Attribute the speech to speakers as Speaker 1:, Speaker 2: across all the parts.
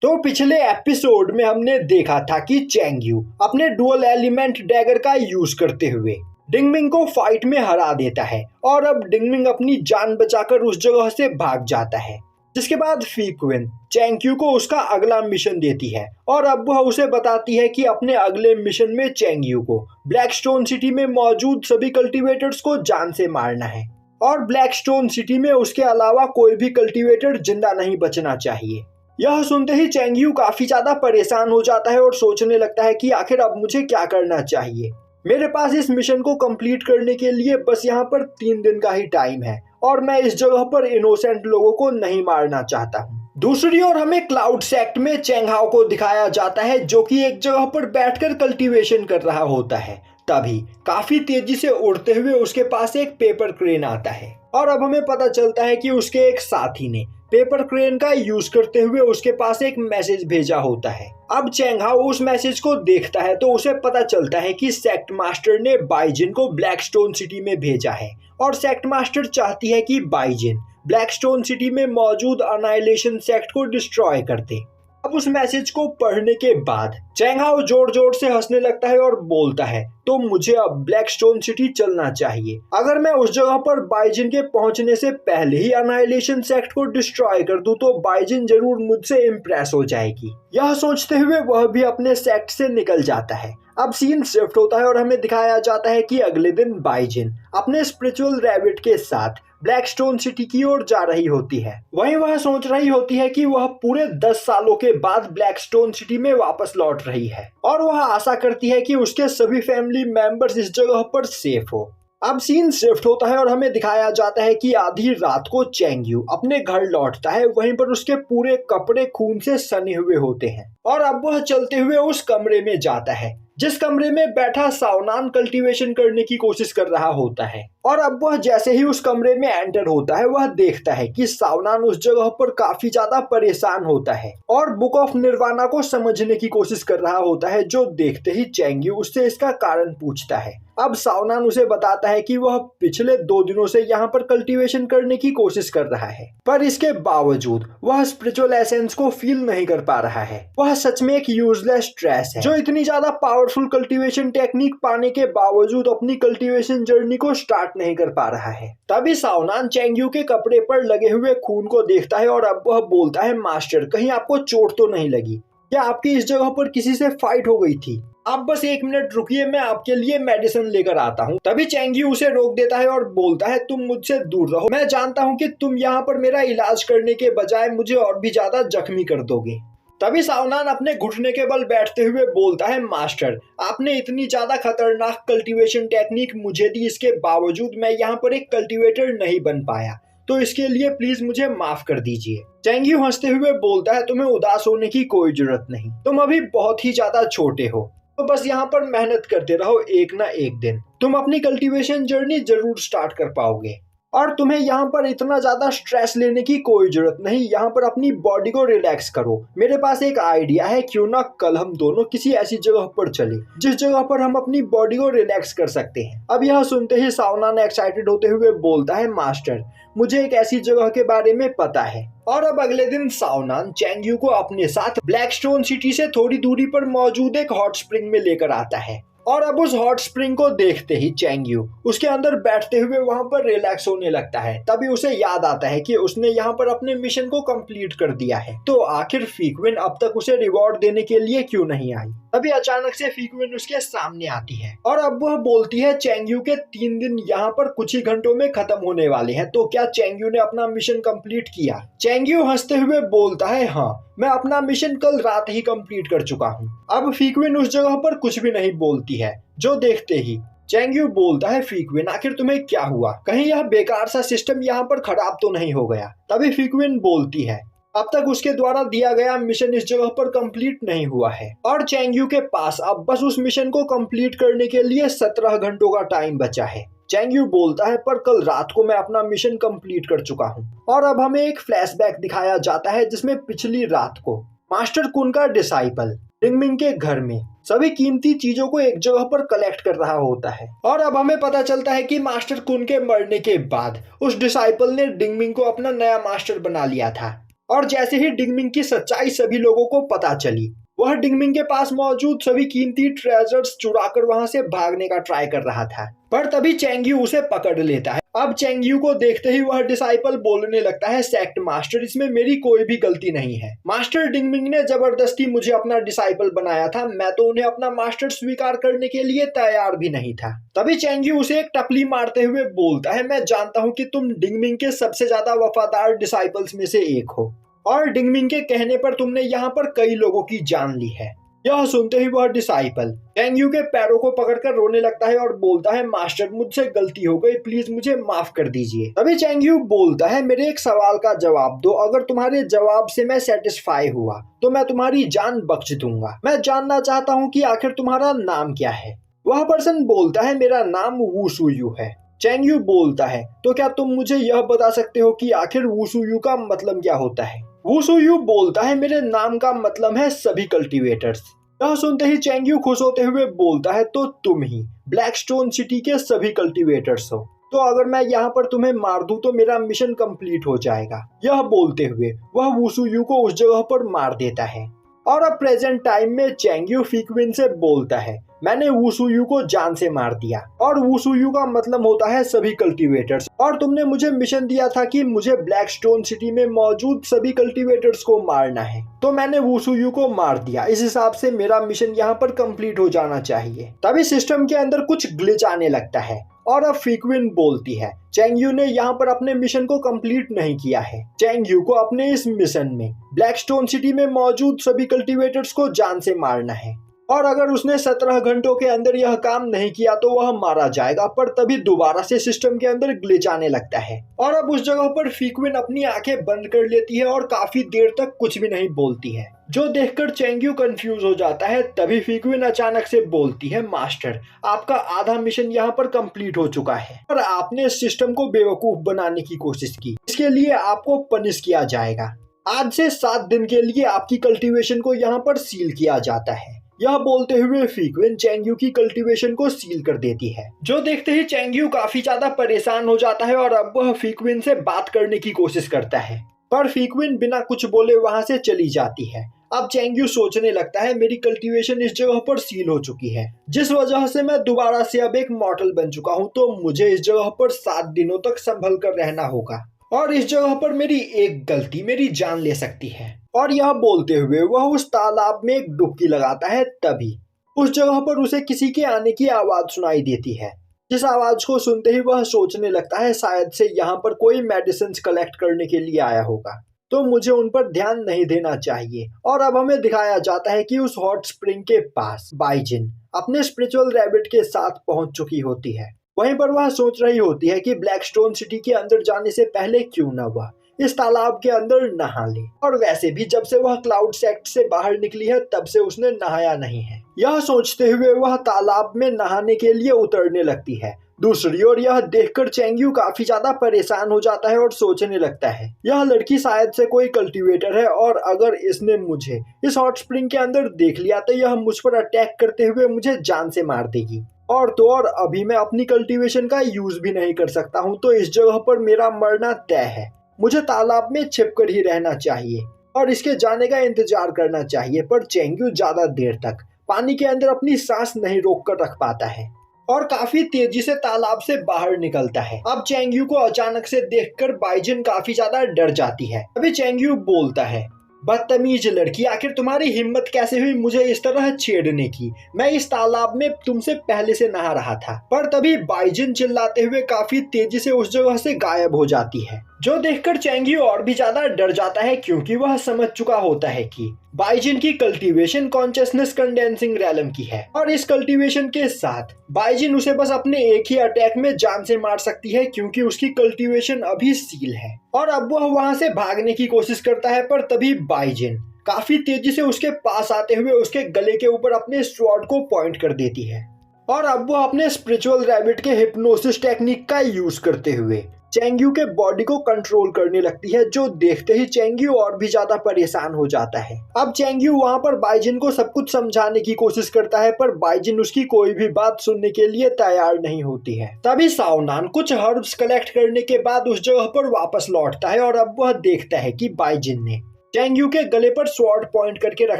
Speaker 1: तो पिछले एपिसोड में हमने देखा था कि चैंग यू अपने डुअल एलिमेंट डैगर का यूज करते हुए डिंगमिंग को फाइट में हरा देता है और अब डिंगमिंग अपनी जान बचाकर उस जगह से भाग जाता है। जिसके बाद फी क्विन चैंग यू को उसका अगला मिशन देती है और अब वह उसे बताती है कि अपने अगले मिशन में चैंग यू को ब्लैकस्टोन सिटी में मौजूद सभी कल्टीवेटर्स को जान से मारना है और ब्लैकस्टोन सिटी में उसके अलावा कोई भी कल्टीवेटर जिंदा नहीं बचना चाहिए। यह सुनते ही चैंग यू काफी ज्यादा परेशान हो जाता है और सोचने लगता है कि आखिर अब मुझे क्या करना चाहिए। मेरे पास इस मिशन को कंप्लीट करने के लिए बस यहाँ पर 3 दिन का ही टाइम है और मैं इस जगह पर इनोसेंट लोगों को नहीं मारना चाहता हूँ। दूसरी ओर हमें क्लाउड सेक्ट में चैंग हाओ को दिखाया जाता है जो कि एक जगह पर बैठकर कल्टीवेशन कर रहा होता है। तभी काफी तेजी से उड़ते हुए उसके पास एक पेपर क्रेन आता है और अब हमें पता चलता है कि उसके एक साथी ने पेपर क्रेन का यूज करते हुए उसके पास एक मैसेज भेजा होता है। अब चैंग हाओ उस मैसेज को देखता है तो उसे पता चलता है कि सेक्ट मास्टर ने बाइजिन को ब्लैकस्टोन सिटी में भेजा है और सेक्ट मास्टर चाहती है कि बाइजिन ब्लैकस्टोन सिटी में मौजूद अनाइलेशन सेक्ट को डिस्ट्रॉय कर दे। अब उस मैसेज को पढ़ने के बाद चैंग हाओ जोर जोर से हंसने लगता है और बोलता है तो मुझे अब ब्लैकस्टोन सिटी चलना चाहिए। अगर मैं उस जगह पर बाइजिन के पहुंचने से पहले ही अनाइलेशन सेक्ट को डिस्ट्रॉय कर दूं तो बाइजिन जरूर मुझसे इम्प्रेस हो जाएगी। यह सोचते हुए वह भी अपने सेक्ट से निकल जाता है। अब सीन शिफ्ट होता है और हमें दिखाया जाता है कि अगले दिन बाइजिन अपने स्पिरिचुअल रैबिट के साथ ब्लैकस्टोन सिटी की ओर जा रही होती है। वहीं वह सोच रही होती है कि वह पूरे 10 सालों के बाद ब्लैकस्टोन सिटी में वापस लौट रही है और वह आशा करती है कि उसके सभी फैमिली मेंबर्स इस जगह पर सेफ हो। अब सीन शिफ्ट होता है और हमें दिखाया जाता है कि आधी रात को चैंग यू अपने घर लौटता है। वहीं पर उसके पूरे कपड़े खून से सने हुए होते हैं और अब वह चलते हुए उस कमरे में जाता है जिस कमरे में बैठा सावनान कल्टीवेशन करने की कोशिश कर रहा होता है। और अब वह जैसे ही उस कमरे में एंटर होता है वह देखता है कि सावनान उस जगह पर काफी ज्यादा परेशान होता है और बुक ऑफ निर्वाणा को समझने की कोशिश कर रहा होता है, जो देखते ही चैंग यू उससे इसका कारण पूछता है। अब सावनान उसे बताता है कि वह पिछले 2 दिनों से यहाँ पर कल्टीवेशन करने की कोशिश कर रहा है पर इसके बावजूद वह स्पिरिचुअल एसेंस को फील नहीं कर पा रहा है। वह सच में एक यूजलेस ट्रैश है जो इतनी ज्यादा पावरफुल कल्टीवेशन टेक्निक पाने के बावजूद अपनी कल्टीवेशन जर्नी को स्टार्ट नहीं कर पा रहा है। तभी सावनान चैंग यू के कपड़े पर लगे हुए खून को देखता है और अब वह बोलता है मास्टर कहीं आपको चोट तो नहीं लगी या आपकी इस जगह पर किसी से फाइट हो गई थी? आप बस 1 मिनट रुकिए, मैं आपके लिए मेडिसिन लेकर आता हूँ। तभी चैंग यू उसे रोक देता है और बोलता है तुम मुझसे दूर रहो, मैं जानता हूँ कि तुम यहाँ पर मेरा इलाज करने के बजाय मुझे और भी ज्यादा जख्मी कर दोगे। तभी सावनान अपने घुटने के बल बैठते हुए बोलता है मास्टर आपने इतनी ज्यादा खतरनाक कल्टीवेशन टेक्निक मुझे दी, इसके बावजूद मैं यहाँ पर एक कल्टीवेटर नहीं बन पाया, तो इसके लिए प्लीज मुझे माफ कर दीजिए। चैंग यू हंसते हुए बोलता है तुम्हें उदास होने की कोई जरूरत नहीं, तुम अभी बहुत ही ज्यादा छोटे हो, तो बस यहाँ पर मेहनत करते रहो, एक ना एक दिन तुम अपनी कल्टीवेशन जर्नी जरूर स्टार्ट कर पाओगे और तुम्हें यहाँ पर इतना ज्यादा स्ट्रेस लेने की कोई जरूरत नहीं। यहाँ पर अपनी बॉडी को रिलैक्स करो। मेरे पास एक आइडिया है, क्यों ना कल हम दोनों किसी ऐसी जगह पर चले जिस जगह पर हम अपनी बॉडी को रिलैक्स कर सकते हैं। अब यह सुनते ही सावनान एक्साइटेड होते हुए बोलता है मास्टर मुझे एक ऐसी जगह के बारे में पता है। और अब अगले दिन सावनान चैंग यू को अपने साथ ब्लैकस्टोन सिटी से थोड़ी दूरी पर मौजूद एक हॉट स्प्रिंग में लेकर आता है और अब उस हॉट स्प्रिंग को देखते ही चैंग यू उसके अंदर बैठते हुए वहां पर रिलैक्स होने लगता है। तभी उसे याद आता है कि उसने यहाँ पर अपने मिशन को कंप्लीट कर दिया है, तो आखिर फी क्विन अब तक उसे रिवॉर्ड देने के लिए क्यों नहीं आई। तभी अचानक से फी क्विन उसके सामने आती है और अब वह बोलती है चैंग यू के 3 दिन यहाँ पर कुछ ही घंटों में खत्म होने वाले हैं, तो क्या चैंग यू ने अपना मिशन कंप्लीट किया? चैंग यू हंसते हुए बोलता है हाँ, मैं अपना मिशन कल रात ही कंप्लीट कर चुका हूँ। अब फी क्विन उस जगह पर कुछ भी नहीं बोलती है, जो देखते ही चैंग यू बोलता है फी क्विन आखिर तुम्हें क्या हुआ, कहीं यह बेकार सा सिस्टम यहाँ पर खराब तो नहीं हो गया? तभी फी क्विन बोलती है अब तक उसके द्वारा दिया गया मिशन इस जगह पर कंप्लीट नहीं हुआ है और चैंग यू के पास अब बस उस मिशन को कंप्लीट करने के लिए 17 घंटों का टाइम बचा है। चैंग यू बोलता है पर कल रात को मैं अपना मिशन कंप्लीट कर चुका हूँ। और अब हमें एक फ्लैशबैक दिखाया जाता है जिसमें पिछली रात को मास्टर कुन का डिसाइपल डिंगमिंग के घर में सभी कीमती चीजों को एक जगह पर कलेक्ट कर रहा होता है और अब हमें पता चलता है कि मास्टर कुन के मरने के बाद उस डिसाइपल ने डिंगमिंग को अपना नया मास्टर बना लिया था। और जैसे ही डिंगमिंग की सच्चाई सभी लोगों को पता चली, वह डिंगमिंग के पास मौजूद सभी कीमती ट्रेजर्स चुराकर वहां से भागने का ट्राई कर रहा था। पर तभी चेंगयू उसे पकड़ लेता है। अब चेंगयू को देखते ही वह डिसाइपल बोलने लगता है, सेक्ट मास्टर, इसमें मेरी कोई भी गलती नहीं है। मास्टर डिंगमिंग ने जबरदस्ती मुझे अपना डिसाइपल बनाया था, मैं तो उन्हें अपना मास्टर स्वीकार करने के लिए तैयार भी नहीं था। तभी चेंगयू उसे एक टपली मारते हुए बोलता है, मैं जानता हूँ कि तुम डिंगमिंग के सबसे ज्यादा वफादार डिसाइपल्स में से एक हो और डिंगमिंग के कहने पर तुमने यहाँ पर कई लोगों की जान ली है। यह सुनते ही वह डिसाइपल चेंगयू के पैरों को पकड़कर रोने लगता है और बोलता है, मास्टर मुझसे गलती हो गई, प्लीज मुझे माफ कर दीजिए। तभी चेंगयू बोलता है, मेरे एक सवाल का जवाब दो, अगर तुम्हारे जवाब से मैं सेटिस्फाई हुआ तो मैं तुम्हारी जान बख्श दूंगा। मैं जानना चाहता हूँ कि आखिर तुम्हारा नाम क्या है। वह पर्सन बोलता है, मेरा नाम वुसुयू है। चेंगयू बोलता है, तो क्या तुम मुझे यह बता सकते हो कि आखिर वुसुयू का मतलब क्या होता है। वुसुयू बोलता है, मेरे नाम का मतलब है सभी कल्टीवेटर्स। यह सुनते ही चेंगयू खुश होते हुए बोलता है, तो तुम ही ब्लैकस्टोन सिटी के सभी कल्टीवेटर्स हो, तो अगर मैं यहाँ पर तुम्हें मार दूं तो मेरा मिशन कंप्लीट हो जाएगा। यह बोलते हुए वह वुसुयू को उस जगह पर मार देता है। और अब प्रेजेंट टाइम में चेंगयू फीक्विन से बोलता है, मैंने वुसुयू को जान से मार दिया और वुसुयू का मतलब होता है सभी कल्टीवेटर्स, और तुमने मुझे मिशन दिया था कि मुझे ब्लैकस्टोन सिटी में मौजूद सभी कल्टीवेटर्स को मारना है, तो मैंने वुसुयू को मार दिया। इस हिसाब से मेरा मिशन यहाँ पर कंप्लीट हो जाना चाहिए। तभी सिस्टम के अंदर कुछ ग्लिच आने लगता है और अब फीक्विन बोलती है, चेंगयू ने यहाँ पर अपने मिशन को कंप्लीट नहीं किया है। चेंगयू को अपने इस मिशन में ब्लैकस्टोन सिटी में मौजूद सभी कल्टीवेटर्स को जान से मारना है, और अगर उसने 17 घंटों के अंदर यह काम नहीं किया तो वह मारा जाएगा। पर तभी दोबारा से सिस्टम के अंदर ग्लिच आने लगता है और अब उस जगह पर फीक्विन अपनी आंखें बंद कर लेती है और काफी देर तक कुछ भी नहीं बोलती है, जो देखकर चेंगयू कंफ्यूज हो जाता है। तभी फीक्विन अचानक से बोलती है, मास्टर आपका आधा मिशन यहाँ पर कंप्लीट हो चुका है और आपने इस सिस्टम को बेवकूफ बनाने की कोशिश की, इसके लिए आपको पनिश किया जाएगा। आज से 7 दिन के लिए आपकी कल्टीवेशन को यहाँ पर सील किया जाता है। यह बोलते हुए फीक्विन चेंगयू की कल्टीवेशन को सील कर देती है, जो देखते ही चेंगयू काफी ज्यादा परेशान हो जाता है और अब वह फीक्विन से बात करने की कोशिश करता है, पर फीक्विन बिना कुछ बोले वहां से चली जाती है। अब चेंगयू सोचने लगता है, मेरी कल्टीवेशन इस जगह पर सील हो चुकी है, जिस वजह से मैं दोबारा से अब एक मॉर्टल बन चुका हूँ, तो मुझे इस जगह पर 7 दिनों तक संभल कर रहना होगा और इस जगह पर मेरी एक गलती मेरी जान ले सकती है। और यह बोलते हुए वह उस तालाब में एक डुबकी लगाता है। तभी उस जगह पर उसे किसी के आने की आवाज सुनाई देती है, जिस आवाज को सुनते ही वह सोचने लगता है, शायद से यहाँ पर कोई मेडिसिन कलेक्ट करने के लिए आया होगा, तो मुझे उन पर ध्यान नहीं देना चाहिए। और अब हमें दिखाया जाता है कि उस हॉट स्प्रिंग के पास बाइजिन अपने स्पिरिचुअल रैबिट के साथ पहुंच चुकी होती है। वहीं पर वह सोच रही होती है कि ब्लैकस्टोन सिटी के अंदर जाने से पहले क्यों न वह इस तालाब के अंदर नहा ले, और वैसे भी जब से वह क्लाउड सेक्ट से बाहर निकली है तब से उसने नहाया नहीं है। यह सोचते हुए वह तालाब में नहाने के लिए उतरने लगती है। दूसरी ओर यह देखकर चेंगयू काफी ज्यादा परेशान हो जाता है और सोचने लगता है, यह लड़की शायद से कोई कल्टीवेटर है और अगर इसने मुझे इस हॉट स्प्रिंग के अंदर देख लिया तो यह मुझ पर अटैक करते हुए मुझे जान से मार देगी। और तो और अभी मैं अपनी कल्टीवेशन का यूज भी नहीं कर सकता हूँ, तो इस जगह पर मेरा मरना तय है। मुझे तालाब में छिपकर ही रहना चाहिए और इसके जाने का इंतजार करना चाहिए। पर चेंगयू ज्यादा देर तक पानी के अंदर अपनी सांस नहीं रोक कर रख पाता है और काफी तेजी से तालाब से बाहर निकलता है। अब चेंगयू को अचानक से देखकर बाइजिन काफी ज्यादा डर जाती है। अभी चेंगयू बोलता है, बदतमीज लड़की, आखिर तुम्हारी हिम्मत कैसे हुई मुझे इस तरह छेड़ने की? मैं इस तालाब में तुमसे पहले से नहा रहा था। पर तभी बाइजिन चिल्लाते हुए काफी तेजी से उस जगह से गायब हो जाती है, जो देखकर चेंगयू और भी ज्यादा डर जाता है, क्योंकि वह समझ चुका होता है कि बाइजिन की कल्टीवेशन कॉन्शियसनेस कंडेंसिंग रैलम की है और इस कल्टीवेशन के साथ बाइजिन उसे बस अपने एक ही अटैक में जान से मार सकती है, क्योंकि उसकी कल्टीवेशन अभी सील है। और अब वह वहां से भागने की कोशिश करता है, पर तभी बाइजिन काफी तेजी से उसके पास आते हुए उसके गले के ऊपर अपने स्वॉर्ड को पॉइंट कर देती है और अब वह अपने स्पिरिचुअल रैबिट के हिप्नोसिस टेक्निक का यूज करते हुए चेंग्यू के बॉडी को कंट्रोल करने लगती है, जो देखते ही चेंग्यू और भी ज्यादा परेशान हो जाता है। अब चेंग्यू वहां पर बाइजिन को सब कुछ समझाने की कोशिश करता है, पर बाइजिन उसकी कोई भी बात सुनने के लिए तैयार नहीं होती है। तभी साओनान कुछ हर्ब्स कलेक्ट करने के बाद उस जगह पर वापस लौटता है और अब वह देखता है कि बाइजिन ने चेंग्यू के गले पर स्वॉर्ड पॉइंट करके रख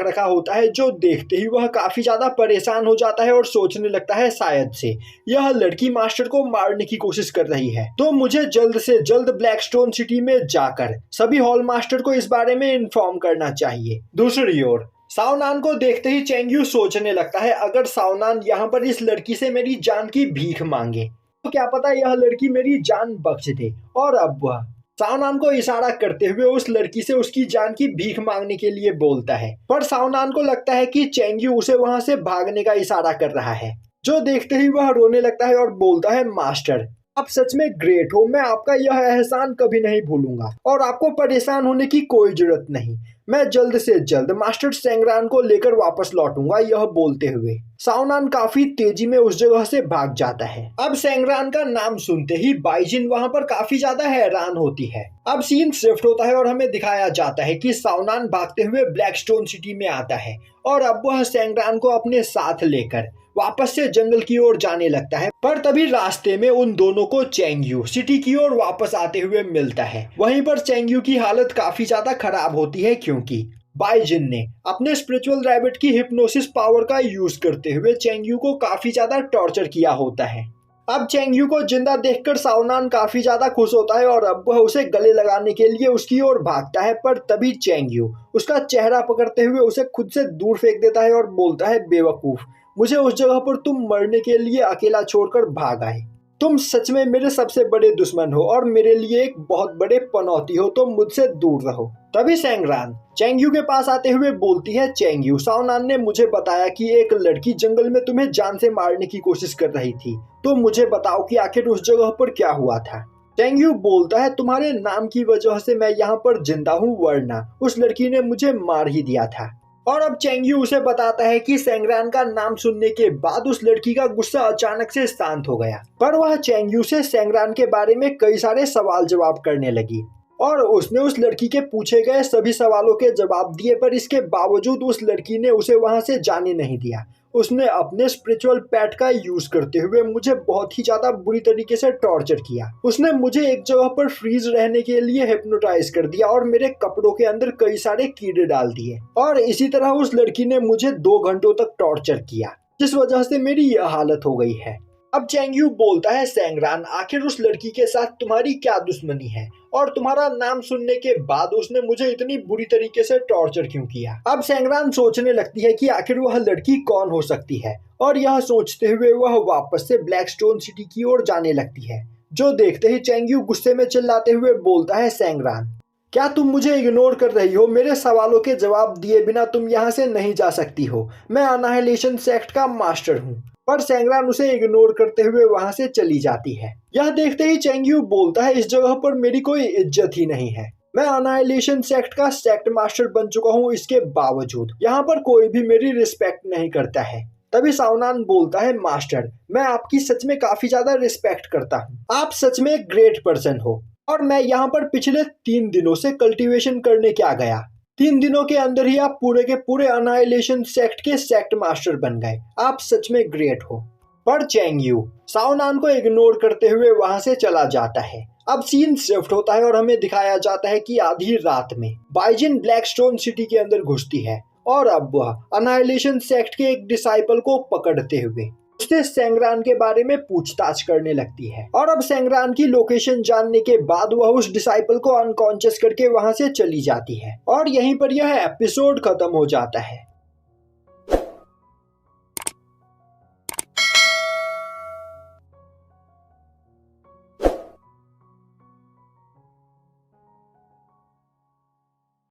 Speaker 1: रखा होता है, जो देखते ही वह काफी ज्यादा परेशान हो जाता है और सोचने लगता है शायद से यह लड़की मास्टर को मारने की कोशिश कर रही है, तो मुझे जल्द से जल्द ब्लैकस्टोन सिटी में जाकर सभी हॉल मास्टर को इस बारे में इन्फॉर्म करना चाहिए। दूसरी ओर साओनान को देखते ही चेंग्यू सोचने लगता है, अगर साओनान यहाँ पर इस लड़की से मेरी जान की भीख मांगे तो क्या पता यह लड़की मेरी जान बख्श दे। और अब वह साओनान को इशारा करते हुए उस लड़की से उसकी जान की भीख मांगने के लिए बोलता है, पर साओनान को लगता है कि चेंग्यू उसे वहां से भागने का इशारा कर रहा है, जो देखते ही वह रोने लगता है और बोलता है, मास्टर आप सच में ग्रेट हो, मैं आपका यह एहसान कभी नहीं भूलूंगा और आपको परेशान होने की कोई जरूरत नहीं। मैं जल्द से जल्द मास्टर सेंग्रान को लेकर वापस लौटूंगा। यह बोलते हुए साओनान काफी तेजी में उस जगह से भाग जाता है। अब सेंग्रान का नाम सुनते ही बाइजिन वहां पर काफी ज्यादा हैरान होती है। अब सीन शिफ्ट होता है और हमें दिखाया जाता है कि साओनान भागते हुए ब्लैकस्टोन सिटी में आता है और अब वह सेंग्रान को अपने साथ लेकर वापस से जंगल की ओर जाने लगता है, पर तभी रास्ते में उन दोनों को चेंग्यू सिटी की ओर वापस आते हुए मिलता है। वहीं पर चेंग्यू की हालत काफी ज्यादा खराब होती है, क्योंकि बाइजिन ने अपने स्पिरिचुअल रैबिट की हिप्नोसिस पावर का यूज करते हुए चेंग्यू को काफी ज्यादा टॉर्चर किया होता है। अब चेंग्यू को जिंदा देखकर साओनान काफी ज्यादा खुश होता है और अब वह उसे गले लगाने के लिए उसकी ओर भागता है, पर तभी चेंग्यू उसका चेहरा पकड़ते हुए उसे खुद से दूर फेंक देता है और बोलता है, बेवकूफ, मुझे उस जगह पर तुम मरने के लिए अकेला छोड़कर भाग आए। तुम सच में मेरे सबसे बड़े दुश्मन हो और मेरे लिए एक बहुत बड़े पनौती हो, तो मुझसे दूर रहो। तभी सेंग्रान चेंग्यू के पास आते हुए बोलती है, चेंग्यू, साओनान ने मुझे बताया कि एक लड़की जंगल में तुम्हें जान से मारने की कोशिश कर रही थी, तो मुझे बताओ कि आखिर उस जगह पर क्या हुआ था। चेंग्यू बोलता है, तुम्हारे नाम की वजह से मैं यहाँ पर जिंदा हूँ, वरना उस लड़की ने मुझे मार ही दिया था। और अब चेंग्यू उसे बताता है कि सेंग्रान का नाम सुनने के बाद उस लड़की का गुस्सा अचानक से शांत हो गया, पर वह चेंग्यू से सेंग्रान के बारे में कई सारे सवाल जवाब करने लगी और उसने उस लड़की के पूछे गए सभी सवालों के जवाब दिए, पर इसके बावजूद उस लड़की ने उसे वहां से जाने नहीं दिया। उसने अपने स्पिरिचुअल पैट का यूज करते हुए मुझे बहुत ही ज्यादा बुरी तरीके से टॉर्चर किया। उसने मुझे एक जगह पर फ्रीज रहने के लिए हिप्नोटाइज कर दिया और मेरे कपड़ों के अंदर कई सारे कीड़े डाल दिए, और इसी तरह उस लड़की ने मुझे 2 घंटों तक टॉर्चर किया, जिस वजह से मेरी यह हालत हो गई है। अब चेंग्यू बोलता है, सेंग्रान, आखिर उस लड़की के साथ तुम्हारी क्या दुश्मनी है और तुम्हारा नाम सुनने के बाद उसने मुझे इतनी बुरी तरीके से टॉर्चर क्यों किया। अब सेंग्रान सोचने लगती है कि आखिर वह लड़की कौन हो सकती है, और यह सोचते हुए वह वापस से ब्लैकस्टोन सिटी की ओर जाने लगती है, जो देखते ही चेंग्यू गुस्से में चिल्लाते हुए बोलता है, सेंग्रान, क्या तुम मुझे इग्नोर कर रही हो? मेरे सवालों के जवाब दिए बिना तुम यहाँ से नहीं जा सकती हो। मैं अनाहिलेशन सेक्ट का मास्टर हूँ। पर सेंग्रान उसे इग्नोर करते हुए वहां से चली जाती है। यह देखते ही चेंग्यू बोलता है, इस जगह पर मेरी कोई इज्जत ही नहीं है। मैं अनाहिलेशन सेक्ट का सेक्ट मास्टर बन चुका हूँ, इसके बावजूद यहाँ पर कोई भी मेरी रिस्पेक्ट नहीं करता है। तभी साओनान बोलता है, मास्टर, मैं आपकी सच में काफी ज्यादा रिस्पेक्ट करता हूँ। आप सच में एक ग्रेट पर्सन हो, और मैं यहाँ पर पिछले 3 दिनों से कल्टीवेशन करने क्या गया। 3 दिनों के अंदर ही आप पूरे के पूरे अनाहिलेशन सेक्ट के सेक्ट मास्टर बन गए। आप सच में ग्रेट हो। पर चेंग्यू साओनान को इग्नोर करते हुए वहां से चला जाता है। अब सीन शिफ्ट होता है और हमें दिखाया जाता है कि आधी रात में बाइजिन ब्लैकस्टोन सिटी के अंदर घुसती है और अब वह अनाहिलेशन सेक्ट के एक डिसाइपल को पकड़ते हुए उससे सेंग्रान के बारे में पूछताछ करने लगती है। और अब सेंग्रान की लोकेशन जानने के बाद वह उस डिसाइपल को अनकॉन्शियस करके वहां से चली जाती है और यहीं पर यह एपिसोड खत्म हो जाता है।